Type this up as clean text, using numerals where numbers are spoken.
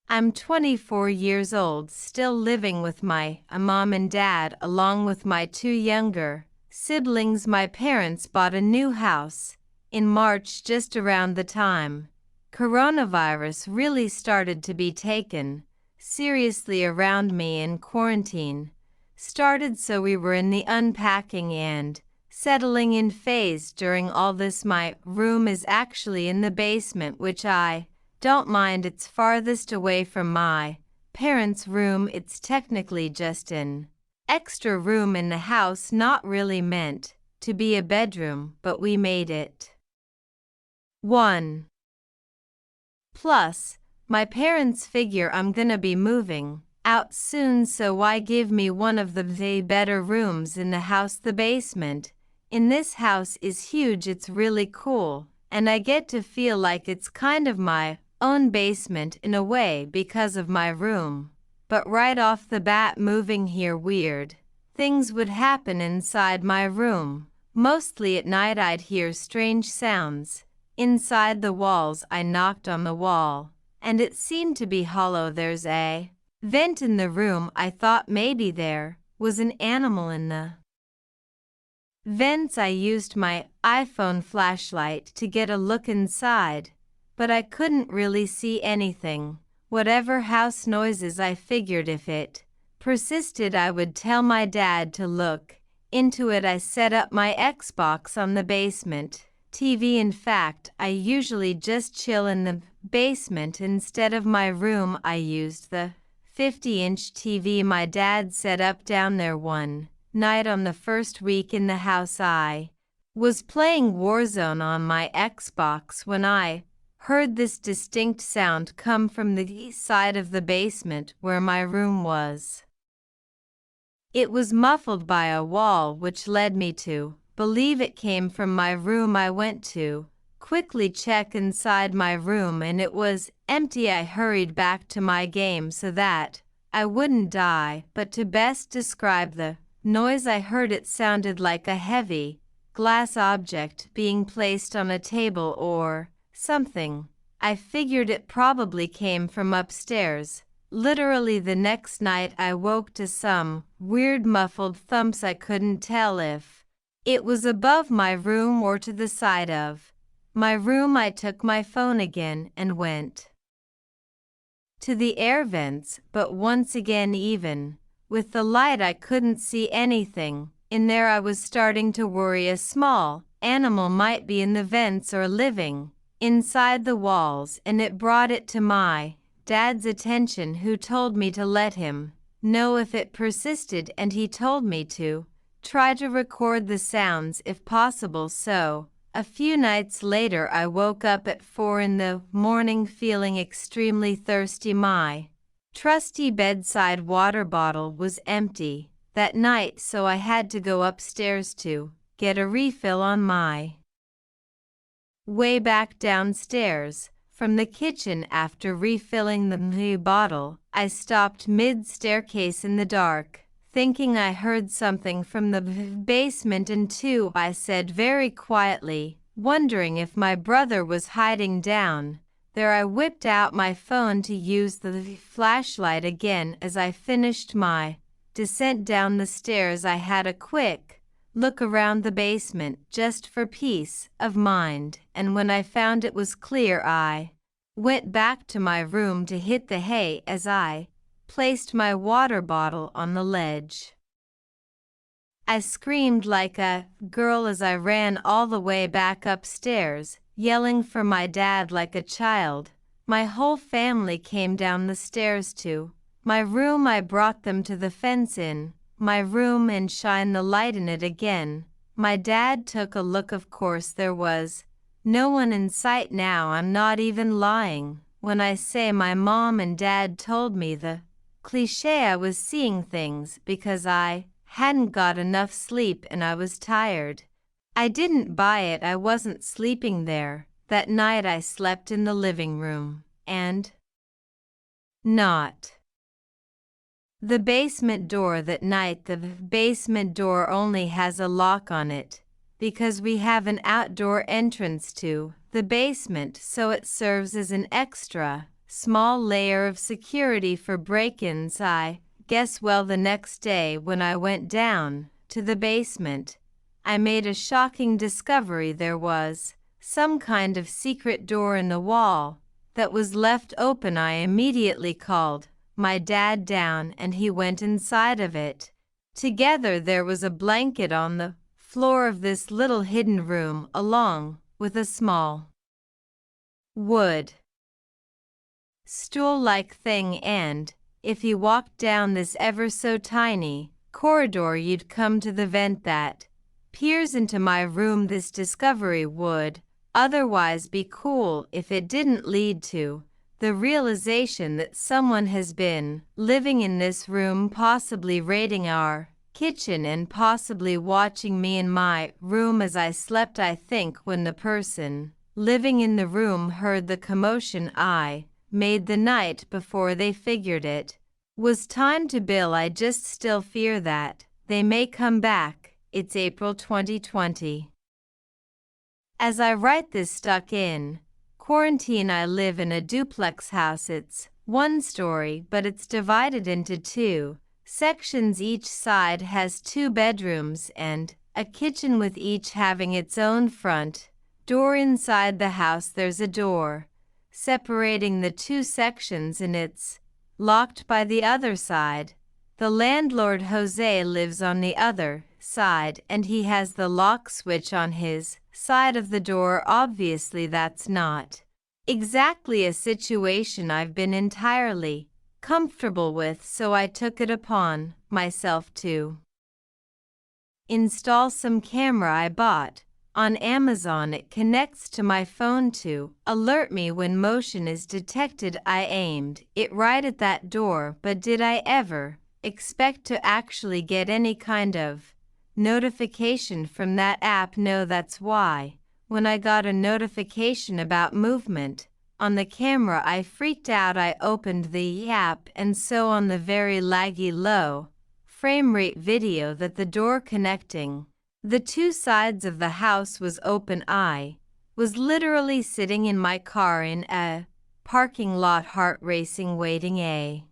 I'm 24 years old, still living with my mom and dad along with my two younger siblings. My parents bought a new house in March, just around the time coronavirus really started to be taken seriously around me, and quarantine started, so we were in the unpacking and settling in phase during all this. My room is actually in the basement, which I don't mind. It's farthest away from my parents' room. It's technically just an extra room in the house, not really meant to be a bedroom, but we made it one. Plus, my parents figure I'm gonna be moving out soon, so why give me one of the better rooms in the house? The basement in this house is huge. It's really cool, and I get to feel like it's kind of my own basement in a way because of my room. But right off the bat, moving here, weird things would happen inside my room. Mostly at night I'd hear strange sounds inside the walls. I knocked on the wall, and it seemed to be hollow. There's a vent in the room. I thought maybe there was an animal in the vents. I used my iPhone flashlight to get a look inside, but I couldn't really see anything. Whatever house noises, I figured if it persisted I would tell my dad to look into it. I set up my Xbox on the basement TV. In fact, I usually just chill in the basement instead of my room. I used the 50-inch TV my dad set up down there. One night on the first week in the house, I was playing Warzone on my Xbox when I heard this distinct sound come from the east side of the basement where my room was. It was muffled by a wall, which led me to believe it came from my room. I went to quickly check inside my room, and it was empty. I hurried back to my game so that I wouldn't die, but to best describe the noise I heard, it sounded like a heavy glass object being placed on a table or something. I figured it probably came from upstairs. Literally the next night I woke to some weird muffled thumps. I couldn't tell if it was above my room or to the side of my room. I took my phone again and went to the air vents, but once again, even with the light, I couldn't see anything in there. I was starting to worry a small animal might be in the vents or living inside the walls, and it brought it to my dad's attention, who told me to let him know if it persisted, and he told me to try to record the sounds if possible. So, a few nights later, I woke up at 4 in the morning feeling extremely thirsty. My trusty bedside water bottle was empty that night, so I had to go upstairs to get a refill. On my way back downstairs from the kitchen after refilling the bottle, I stopped mid-staircase in the dark, thinking I heard something from the basement. And two, I said very quietly, wondering if my brother was hiding down there. I whipped out my phone to use the flashlight again. As I finished my descent down the stairs, I had a quick look around the basement just for peace of mind, and when I found it was clear, I went back to my room to hit the hay as I placed my water bottle on the ledge. I screamed like a girl as I ran all the way back upstairs, yelling for my dad like a child. My whole family came down the stairs to my room. I brought them to the fence in my room and shined the light in it again. My dad took a look. Of course, there was no one in sight. Now, I'm not even lying when I say my mom and dad told me the cliché I was seeing things because I hadn't got enough sleep and I was tired. I didn't buy it. I wasn't sleeping there. That night I slept in the living room and not the basement door. That night the basement door only has a lock on it because we have an outdoor entrance to the basement, so it serves as an extra small layer of security for break-ins. I guess well, the next day when I went down to the basement, I made a shocking discovery. There was some kind of secret door in the wall that was left open. I immediately called my dad down and he went inside of it. Together there was a blanket on the floor of this little hidden room along with a small wood stool-like thing, and if you walked down this ever so tiny corridor you'd come to the vent that peers into my room. This discovery would otherwise be cool if it didn't lead to the realization that someone has been living in this room, possibly raiding our kitchen and possibly watching me in my room as I slept. I think when the person living in the room heard the commotion I made the night before, they figured it was time to bail. I just still fear that they may come back. It's April 2020. As I write this, stuck in quarantine, I live in a duplex house. It's one story, but it's divided into two sections. Each side has 2 bedrooms and a kitchen, with each having its own front door. Inside the house there's a door separating the 2 sections and it's locked by the other side. The landlord, Jose, lives on the other side and he has the lock switch on his side of the door. Obviously that's not exactly a situation I've been entirely comfortable with, so I took it upon myself to install some camera I bought on Amazon. It connects to my phone to alert me when motion is detected. I aimed it right at that door, but did I ever expect to actually get any kind of notification from that app? No, that's why when I got a notification about movement on the camera I freaked out. I opened the app and saw on the very laggy low frame rate video that the door connecting the 2 sides of the house was open. I was literally sitting in my car in a parking lot, heart racing, waiting. A